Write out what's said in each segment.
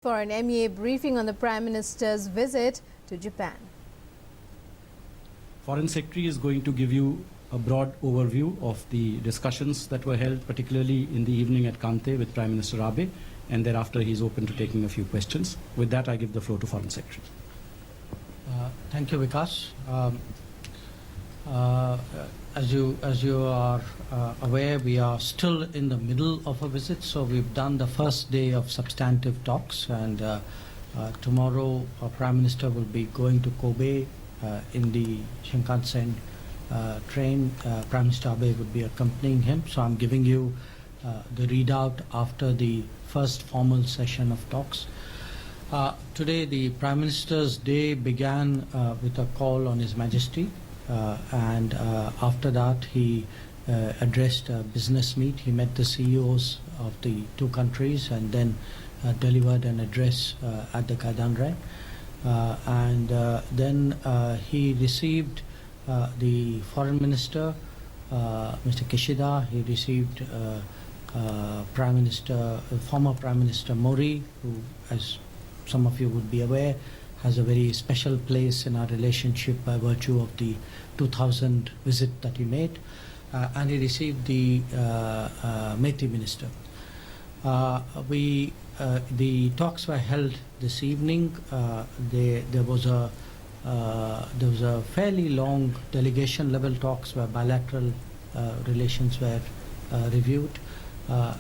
For an MEA briefing on the Prime Minister's visit to Japan. Foreign Secretary is going to give you a broad overview of the discussions that were held, particularly in the evening at Kante with Prime Minister Abe, and thereafter he's open to taking a few questions. With that, I give the floor to Foreign Secretary. Thank you, Vikas. As you are aware, we are still in the middle of a visit, so we've done the first day of substantive talks, and tomorrow our Prime Minister will be going to Kobe in the Shinkansen train. Prime Minister Abe would be accompanying him, so I'm giving you the readout after the first formal session of talks. Today, the Prime Minister's day began with a call on His Majesty. And after that, he addressed a business meet. He met the CEOs of the two countries and then delivered an address at the Kaidanren. Then he received the Foreign Minister, Mr. Kishida. He received former Prime Minister Mori, who, as some of you would be aware, has a very special place in our relationship by virtue of the 2000 visit that he made, and he received the Meitei Minister. The talks were held this evening. There was a fairly long delegation level talks where bilateral relations were reviewed,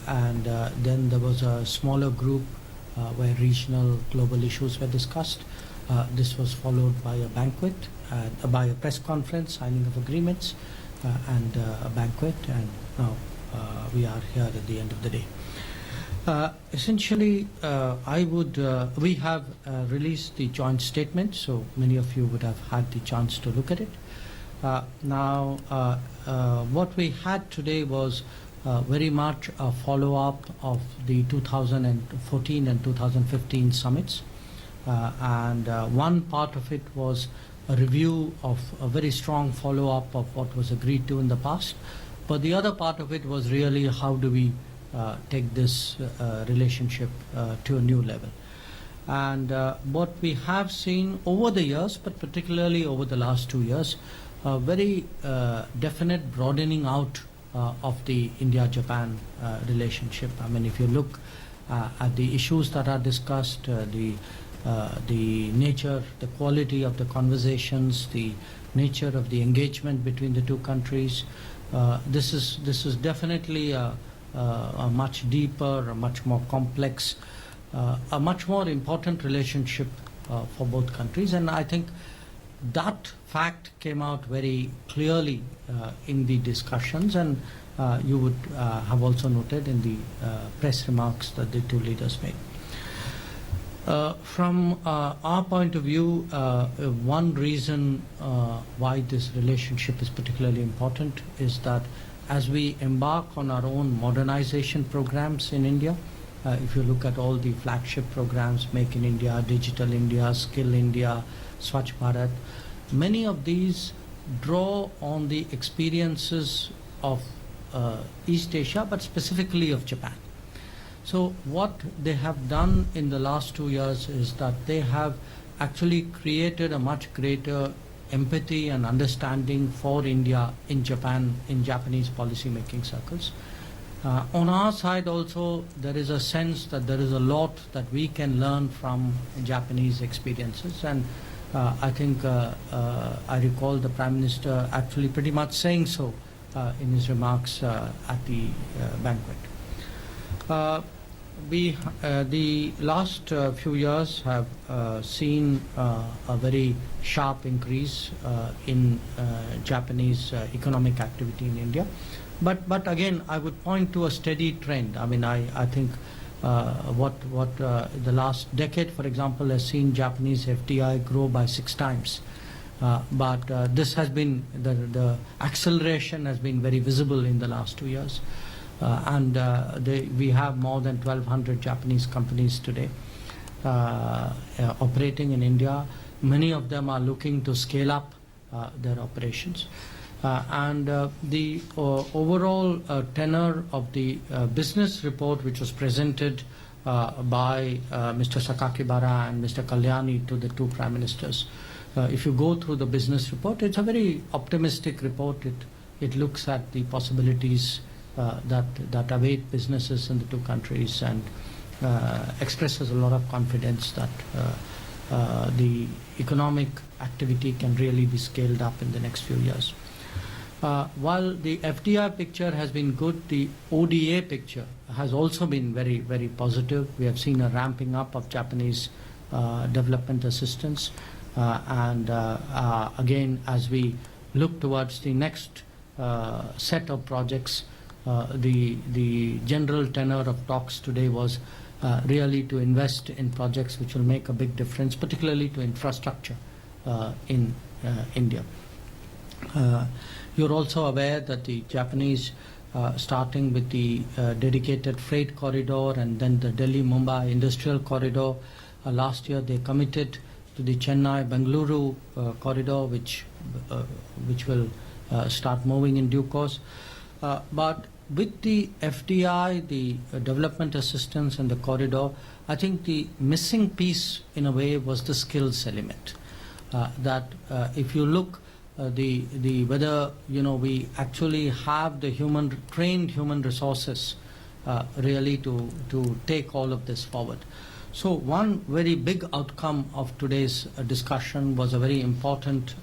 and then there was a smaller group where regional global issues were discussed. This was followed by a banquet, by a press conference, signing of agreements, and a banquet, and now we are here at the end of the day. Essentially, we have released the joint statement, so many of you would have had the chance to look at it. What we had today was very much a follow-up of the 2014 and 2015 summits. One part of it was a review of a very strong follow-up of what was agreed to in the past. But the other part of it was really how do we take this relationship to a new level. And what we have seen over the years, but particularly over the last 2 years, a very definite broadening out of the India-Japan relationship. I mean, if you look at the issues that are discussed, the nature, the quality of the conversations, the nature of the engagement between the two countries, this is definitely a much deeper, a much more complex, a much more important relationship for both countries. And I think that fact came out very clearly in the discussions, and you would have also noted in the press remarks that the two leaders made. From our point of view, one reason why this relationship is particularly important is that as we embark on our own modernization programs in India, if you look at all the flagship programs, Make in India, Digital India, Skill India, Swachh Bharat, many of these draw on the experiences of East Asia, but specifically of Japan. So what they have done in the last 2 years is that they have actually created a much greater empathy and understanding for India in Japan, in Japanese policy-making circles. On our side also, there is a sense that there is a lot that we can learn from Japanese experiences, and I think I recall the Prime Minister actually pretty much saying so in his remarks at the banquet. The last few years have seen a very sharp increase in Japanese economic activity in India. But again, I would point to a steady trend. I mean, I think what the last decade, for example, has seen Japanese FDI grow by 6 times. But this has been, the acceleration has been very visible in the last 2 years. We have more than 1,200 Japanese companies today operating in India. Many of them are looking to scale up their operations. The overall tenor of the business report, which was presented by Mr. Sakakibara and Mr. Kalyani to the two Prime Ministers. If you go through the business report, it's a very optimistic report. It looks at the possibilities that await businesses in the two countries and expresses a lot of confidence that the economic activity can really be scaled up in the next few years. While the FDI picture has been good, the ODA picture has also been very, very positive. We have seen a ramping up of Japanese development assistance. Again, as we look towards the next set of projects, the general tenor of talks today was really to invest in projects which will make a big difference, particularly to infrastructure in India. You're also aware that the Japanese, starting with the dedicated freight corridor and then the Delhi-Mumbai industrial corridor, last year they committed to the Chennai-Bengaluru corridor, which will start moving in due course. But with the FDI, the development assistance and the corridor, I think the missing piece in a way was the skills element. If you look whether we actually have the trained human resources really to take all of this forward. So one very big outcome of today's discussion was a very important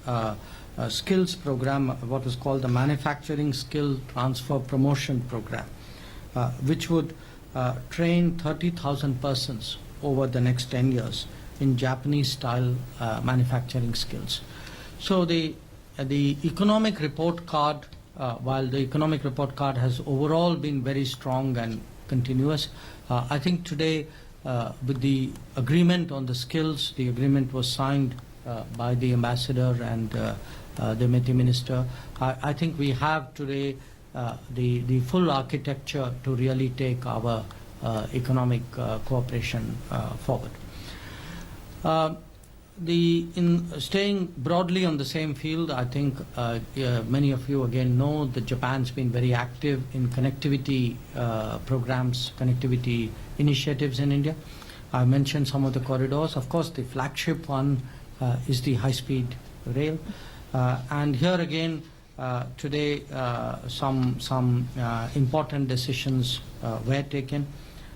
skills program, what is called the Manufacturing Skill Transfer Promotion Program, which would train 30,000 persons over the next 10 years in Japanese-style manufacturing skills. So the economic report card, while the economic report card has overall been very strong and continuous, I think today with the agreement on the skills, the agreement was signed by the ambassador and the METI minister. I think we have today the full architecture to really take our economic cooperation forward. In staying broadly on the same field, I think many of you again know that Japan's been very active in connectivity programs, connectivity initiatives in India. I mentioned some of the corridors. Of course, the flagship one is the high-speed rail. And here again, today some important decisions were taken,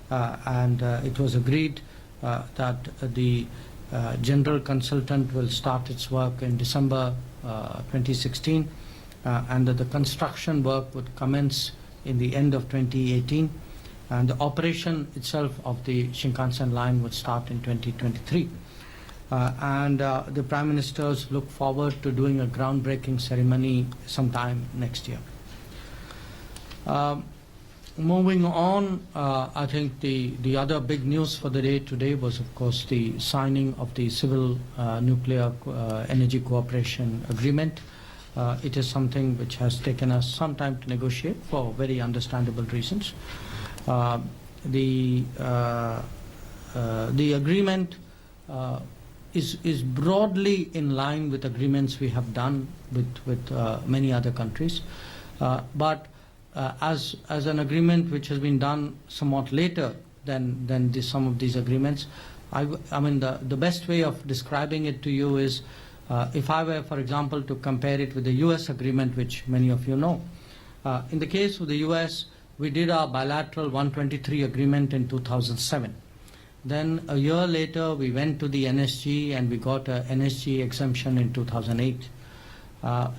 and it was agreed that the general consultant will start its work in December 2016, and that the construction work would commence in the end of 2018, and the operation itself of the Shinkansen line would start in 2023. The Prime Ministers look forward to doing a groundbreaking ceremony sometime next year. Moving on, I think the other big news for the day today was, of course, the signing of the Civil Nuclear Energy Cooperation Agreement. It is something which has taken us some time to negotiate for very understandable reasons. The agreement is broadly in line with agreements we have done with many other countries, but as an agreement which has been done somewhat later than some of these agreements, I mean the best way of describing it to you is if I were, for example, to compare it with the US agreement, which many of you know. In the case of the US, we did our bilateral 123 agreement in 2007. Then a year later, we went to the NSG and we got a NSG exemption in 2008.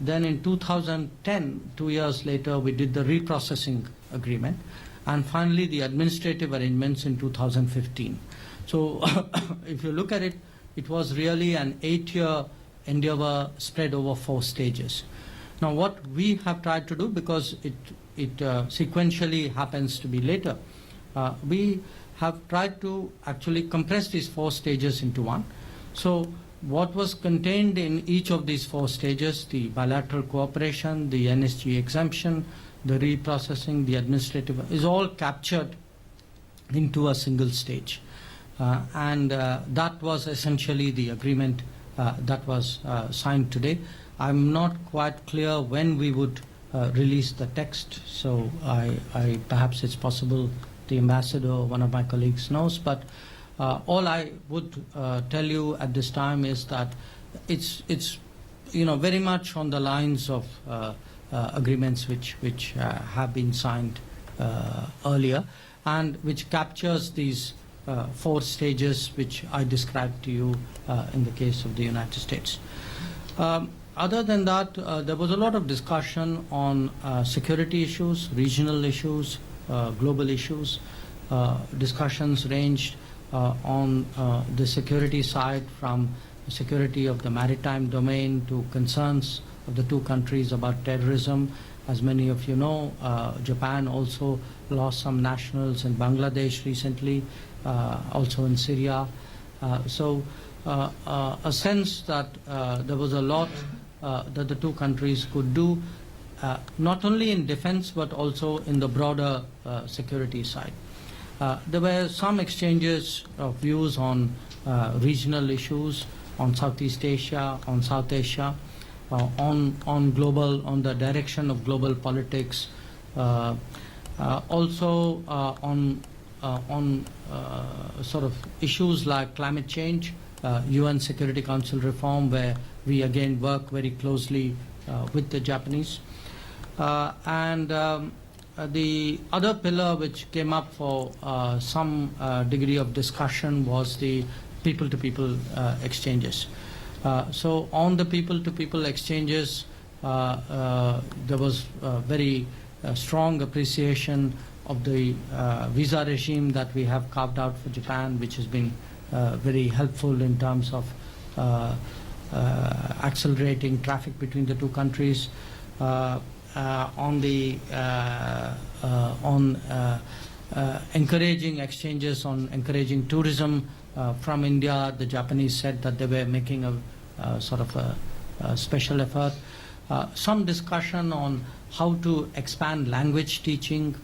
Then in 2010, 2 years later, we did the reprocessing agreement, and finally the administrative arrangements in 2015. So if you look at it, it was really an 8-year endeavor spread over 4 stages. Now what we have tried to do, because it sequentially happens to be later, we have tried to actually compress these 4 stages into one. So what was contained in each of these 4 stages, the bilateral cooperation, the NSG exemption, the reprocessing, the administrative, is all captured into a single stage. That was essentially the agreement that was signed today. I'm not quite clear when we would release the text, so perhaps it's possible the ambassador, one of my colleagues, knows. But all I would tell you at this time is that it's very much on the lines of agreements which have been signed earlier, and which captures these 4 stages which I described to you in the case of the United States. Other than that, there was a lot of discussion on security issues, regional issues, global issues. Discussions ranged on the security side, from security of the maritime domain to concerns of the 2 countries about terrorism. As many of you know, Japan also lost some nationals in Bangladesh recently, also in Syria. So a sense that there was a lot that the 2 countries could do, not only in defense but also in the broader security side. There were some exchanges of views on regional issues, on Southeast Asia, on South Asia, on the direction of global politics, also on sort of issues like climate change, UN Security Council reform, where we again work very closely with the Japanese. And the other pillar which came up for some degree of discussion was the people-to-people exchanges. So on the people-to-people exchanges, there was very strong appreciation of the visa regime that we have carved out for Japan, which has been very helpful in terms of accelerating traffic between the 2 countries. On encouraging exchanges, on encouraging tourism from India, the Japanese said that they were making a sort of a special effort. Some discussion on how to expand language teaching,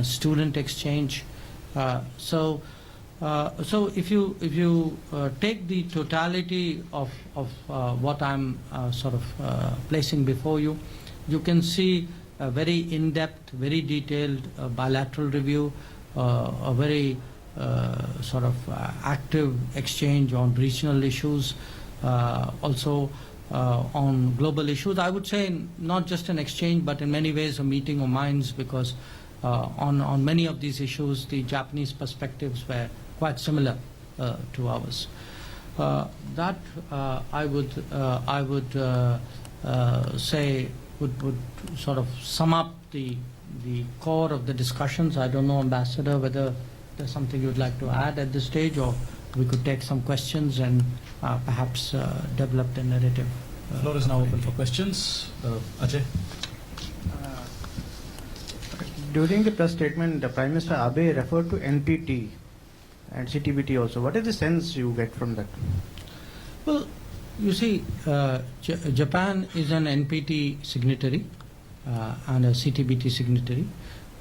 student exchange. So if you take the totality of what I'm sort of placing before you, you can see a very in-depth, very detailed bilateral review, a very sort of active exchange on regional issues, also on global issues. I would say not just an exchange, but in many ways a meeting of minds, because on many of these issues, the Japanese perspectives were quite similar to ours. That I would say would sort of sum up the core of the discussions. I don't know, Ambassador, whether there's something you'd like to add at this stage, or we could take some questions and perhaps develop the narrative. The floor is now open for questions. Ajay? During the press statement, the Prime Minister Abe referred to NPT and CTBT also. What is the sense you get from that? Well, you see, Japan is an NPT signatory and a CTBT signatory,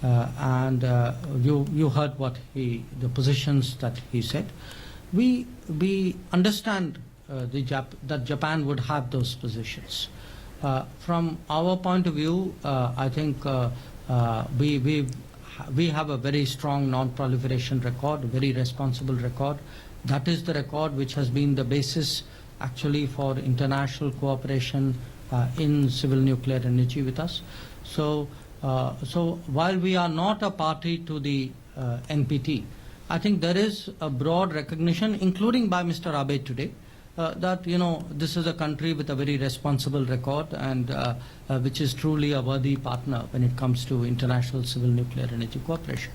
and you heard what the positions that he said. We understand that Japan would have those positions. From our point of view, I think we have a very strong non-proliferation record, a very responsible record. That is the record which has been the basis actually for international cooperation in civil nuclear energy with us. So while we are not a party to the NPT, I think there is a broad recognition, including by Mr. Abe today, that this is a country with a very responsible record, and which is truly a worthy partner when it comes to international civil nuclear energy cooperation.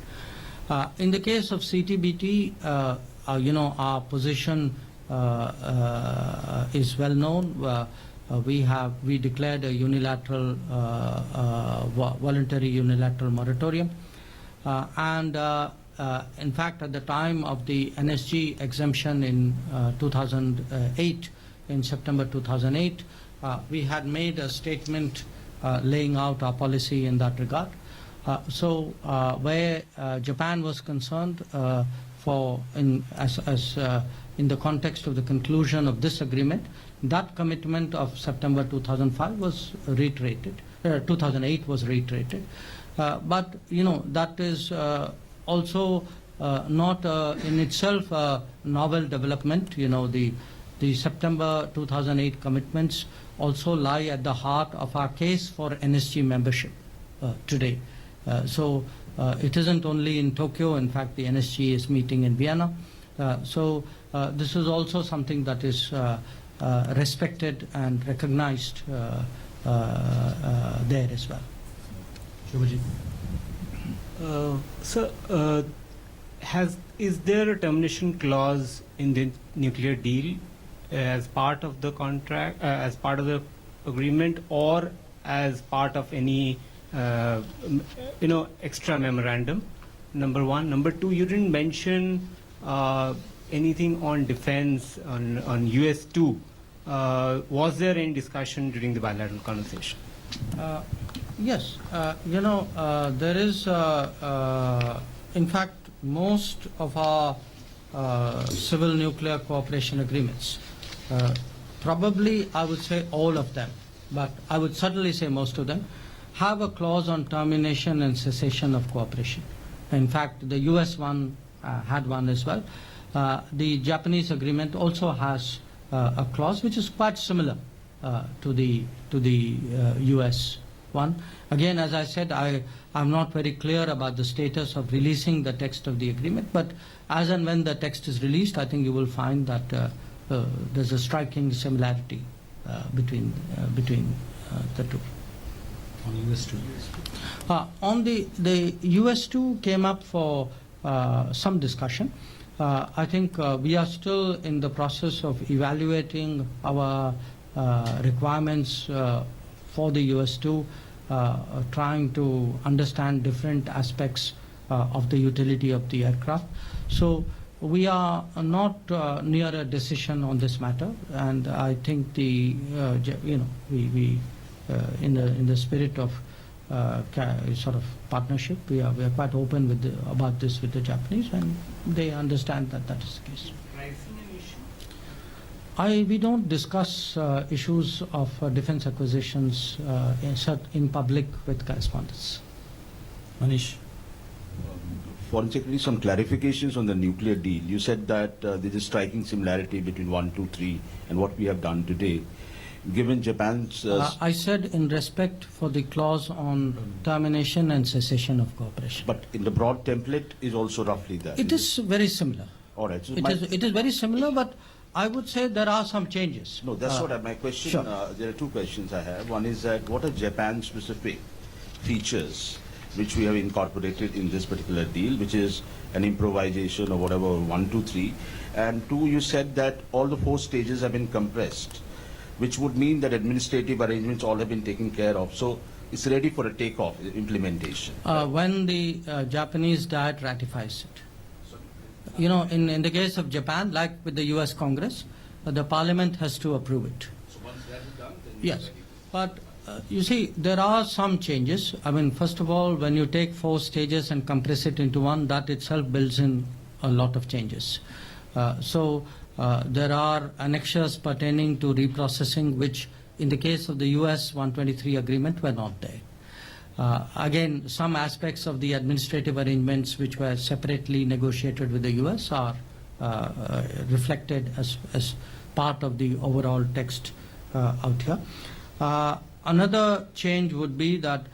In the case of CTBT, our position is well known. We declared a unilateral, voluntary unilateral moratorium, and in fact, at the time of the NSG exemption in 2008, in September 2008, we had made a statement laying out our policy in that regard. So where Japan was concerned, in the context of the conclusion of this agreement, that commitment of September 2005 was reiterated. 2008 was reiterated, but that is also not in itself a novel development. You know, the September 2008 commitments also lie at the heart of our case for NSG membership today. So it isn't only in Tokyo. In fact, the NSG is meeting in Vienna. So this is also something that is respected and recognized there as well. Shobhajit. Sir, is there a termination clause in the nuclear deal as part of the contract, as part of the agreement, or as part of any extra memorandum? Number one. Number two, you didn't mention anything on defense on US2. Was there any discussion during the bilateral conversation? Yes, there is, in fact, most of our civil nuclear cooperation agreements, probably I would say all of them, but I would certainly say most of them, have a clause on termination and cessation of cooperation. In fact, the US one had one as well. The Japanese agreement also has a clause which is quite similar to the US one. Again, as I said, I'm not very clear about the status of releasing the text of the agreement, but as and when the text is released, I think you will find that there's a striking similarity between the two. On US2. On the US2 came up for some discussion. I think we are still in the process of evaluating our requirements for the US2, trying to understand different aspects of the utility of the aircraft. So we are not near a decision on this matter, and I think we in the spirit of sort of partnership, we are quite open about this with the Japanese, and they understand that that is the case. Pricing an issue? We don't discuss issues of defense acquisitions in public with correspondents. Manish. Foreign Secretary, some clarifications on the nuclear deal. You said that there's a striking similarity between 1, 2, 3 and what we have done today. Given Japan's... I said in respect for the clause on termination and cessation of cooperation. But in the broad template is also roughly that. It is very similar. All right. So It is very similar, but I would say there are some changes. No, that's what my question. Sure. There are two questions I have. One is that what are Japan-specific features which we have incorporated in this particular deal, which is an improvisation or whatever, 1, 2, 3. And two, you said that all the 4 stages have been compressed, which would mean that administrative arrangements all have been taken care of. So it's ready for a takeoff, implementation. When the Japanese Diet ratifies it. You know, in the case of Japan, like with the US Congress, the Parliament has to approve it. So once that is done, then Yes, but you see, there are some changes. I mean, first of all, when you take 4 stages and compress it into one, that itself builds in a lot of changes. There are annexures pertaining to reprocessing, which in the case of the US 123 agreement were not there. Again, some aspects of the administrative arrangements which were separately negotiated with the US are reflected as part of the overall text out here. Another change would be that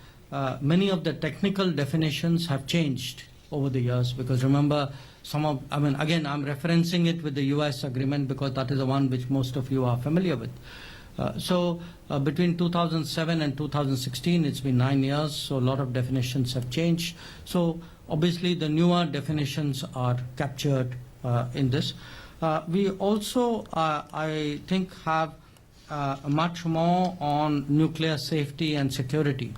many of the technical definitions have changed over the years, because remember, again, I'm referencing it with the US agreement because that is the one which most of you are familiar with. Between 2007 and 2016, it's been 9 years, so a lot of definitions have changed. So obviously the newer definitions are captured in this. We also, I think, have much more on nuclear safety and security,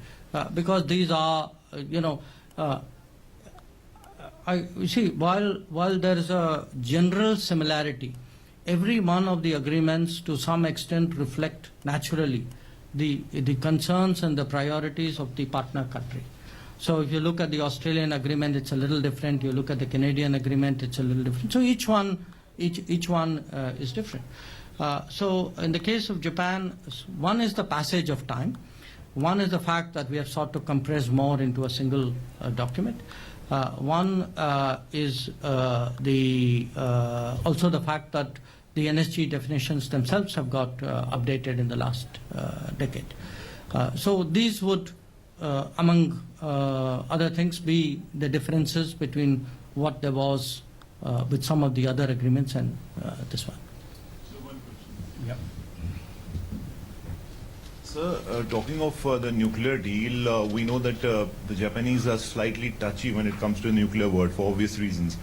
because these are, you see, while there is a general similarity, every one of the agreements to some extent reflect naturally the concerns and the priorities of the partner country. So if you look at the Australian agreement, it's a little different. You look at the Canadian agreement, it's a little different. So each one is different. So in the case of Japan, one is the passage of time. One is the fact that we have sought to compress more into a single document. One is also the fact that the NSG definitions themselves have got updated in the last decade. So these would, among other things, be the differences between what there was with some of the other agreements and this one. Yeah. Sir, talking of the nuclear deal, we know that the Japanese are slightly touchy when it comes to the nuclear word for obvious reasons.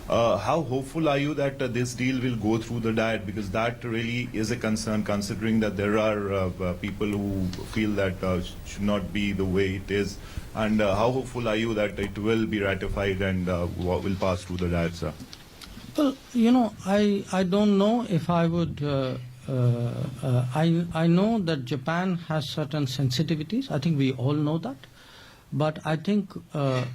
How hopeful are you that this deal will go through the Diet? Because that really is a concern, considering that there are people who feel that should not be the way it is. And how hopeful are you that it will be ratified and will pass through the Diet, sir? Well, you know, I don't know if I would. I know that Japan has certain sensitivities. I think we all know that. But I think the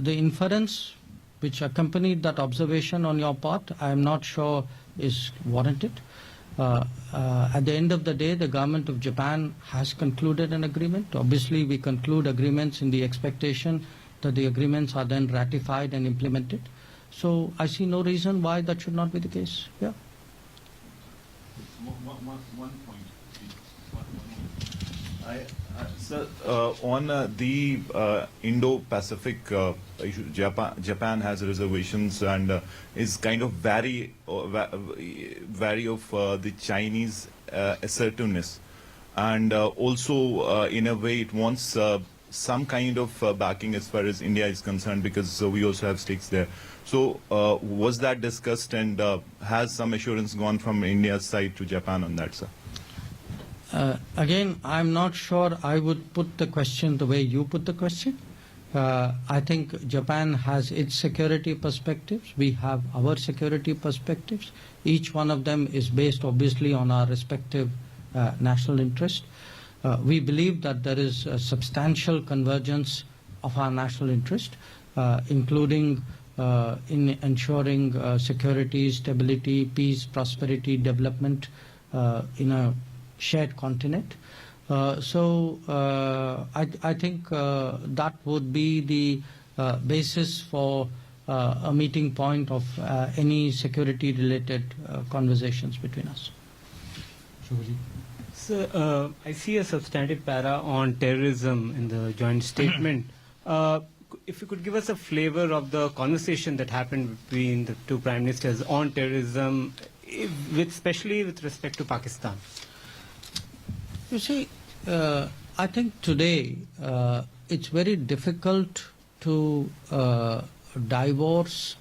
inference which accompanied that observation on your part, I am not sure is warranted. At the end of the day, the government of Japan has concluded an agreement. Obviously, we conclude agreements in the expectation that the agreements are then ratified and implemented. So I see no reason why that should not be the case. Yeah. One point. Sir, on the Indo-Pacific issue, Japan has reservations and is kind of wary of the Chinese assertiveness, and also in a way it wants some kind of backing as far as India is concerned, because we also have stakes there. So was that discussed, and has some assurance gone from India's side to Japan on that, sir? Again, I'm not sure I would put the question the way you put the question. I think Japan has its security perspectives. We have our security perspectives. Each one of them is based obviously on our respective national interest. We believe that there is a substantial convergence of our national interest, including in ensuring security, stability, peace, prosperity, development in a shared continent. So I think that would be the basis for a meeting point of any security-related conversations between us. So, I see a substantive para on terrorism in the joint statement. If you could give us a flavor of the conversation that happened between the two prime ministers on terrorism, especially with respect to Pakistan. You see, I think today it's very difficult to divorce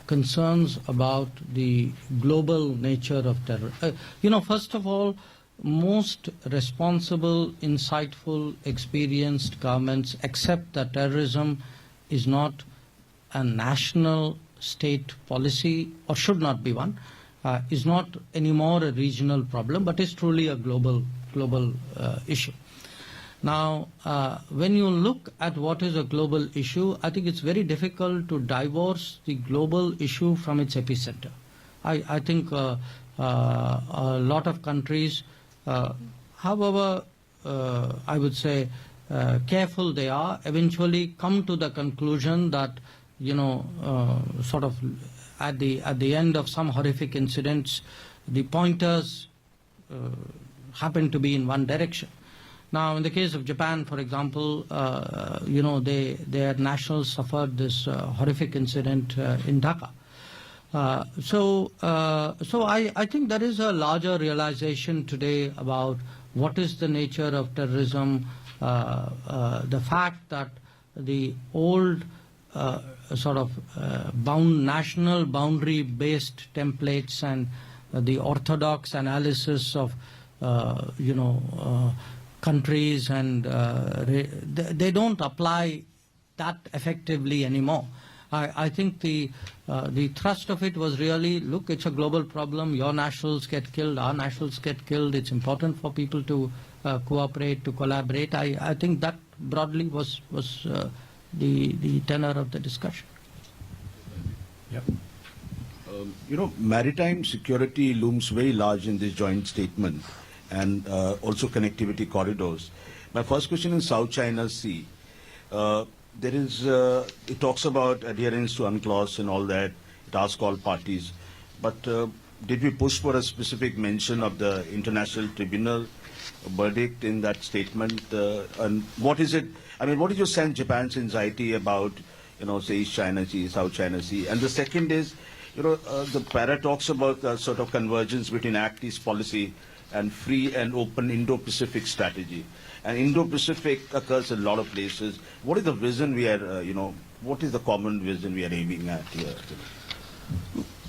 concerns about the global nature of terror. First of all, most responsible, insightful, experienced governments accept that terrorism is not a national state policy, or should not be one, is not anymore a regional problem, but is truly a global issue. Now, when you look at what is a global issue, I think it's very difficult to divorce the global issue from its epicenter. I think a lot of countries, however, I would say careful they are, eventually come to the conclusion that, sort of at the end of some horrific incidents, the pointers happen to be in one direction. Now, in the case of Japan, for example, their nationals suffered this horrific incident in Dhaka. So I think there is a larger realization today about what is the nature of terrorism, the fact that the old national boundary-based templates and the orthodox analysis of countries and they don't apply that effectively anymore. I think the thrust of it was really, look, it's a global problem. Your nationals get killed, our nationals get killed. It's important for people to cooperate, to collaborate. I think that broadly was the tenor of the discussion. Yep. Maritime security looms very large in this joint statement, and also connectivity corridors. My first question is South China Sea. there is, it talks about adherence to UNCLOS and all that. It asks all parties. But did we push for a specific mention of the International Tribunal verdict in that statement? And what is it? I mean, what is your sense, Japan's anxiety about, say, East China Sea, South China Sea? And the second is, the para talks about sort of convergence between Act East policy and free and open Indo-Pacific strategy. And Indo-Pacific occurs in a lot of places. What is the vision we are, what is the common vision we are aiming at here?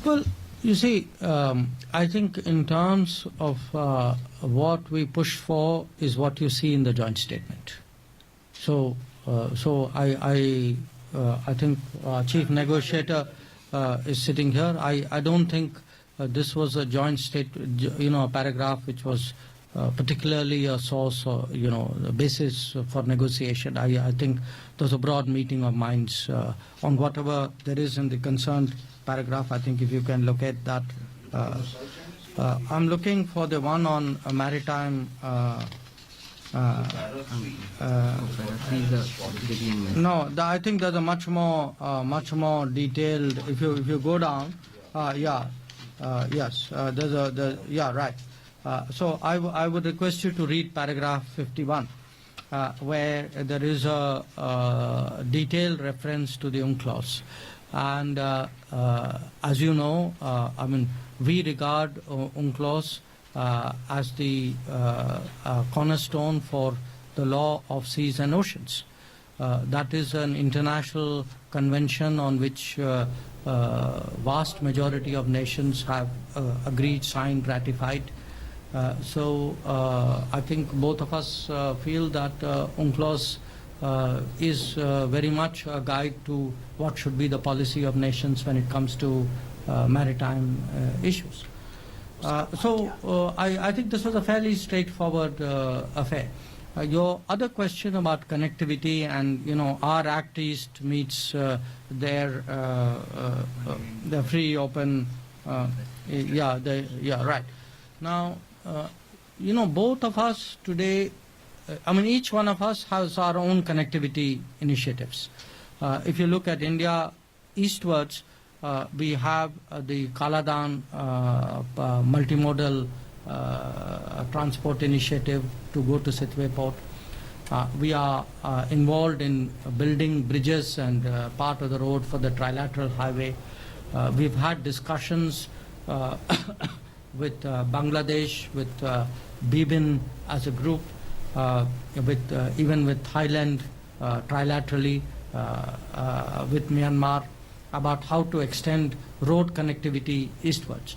Well, you see, I think in terms of what we push for is what you see in the joint statement. So I think Chief Negotiator is sitting here. I don't think this was a joint a paragraph which was particularly a source or the basis for negotiation. I think there's a broad meeting of minds on whatever there is in the concerned paragraph. I think if you can locate that. I'm looking for the one on maritime. I think there's a much more detailed. If you go down, yes, right. So I would request you to read paragraph 51, where there is a detailed reference to the UNCLOS. And as you know, I mean, we regard UNCLOS as the cornerstone for the law of seas and oceans. That is an international convention on which vast majority of nations have agreed, signed, ratified. So I think both of us feel that UNCLOS is very much a guide to what should be the policy of nations when it comes to maritime issues. So I think this was a fairly straightforward affair. Your other question about connectivity and our Act East meets their free open right. Now both of us today, each one of us has our own connectivity initiatives. If you look at India eastwards, we have the Kaladan multimodal transport initiative to go to Sitwe Port. We are involved in building bridges and part of the road for the trilateral highway. We've had discussions with Bangladesh, with Bibin as a group, even with Thailand trilaterally, with Myanmar, about how to extend road connectivity eastwards.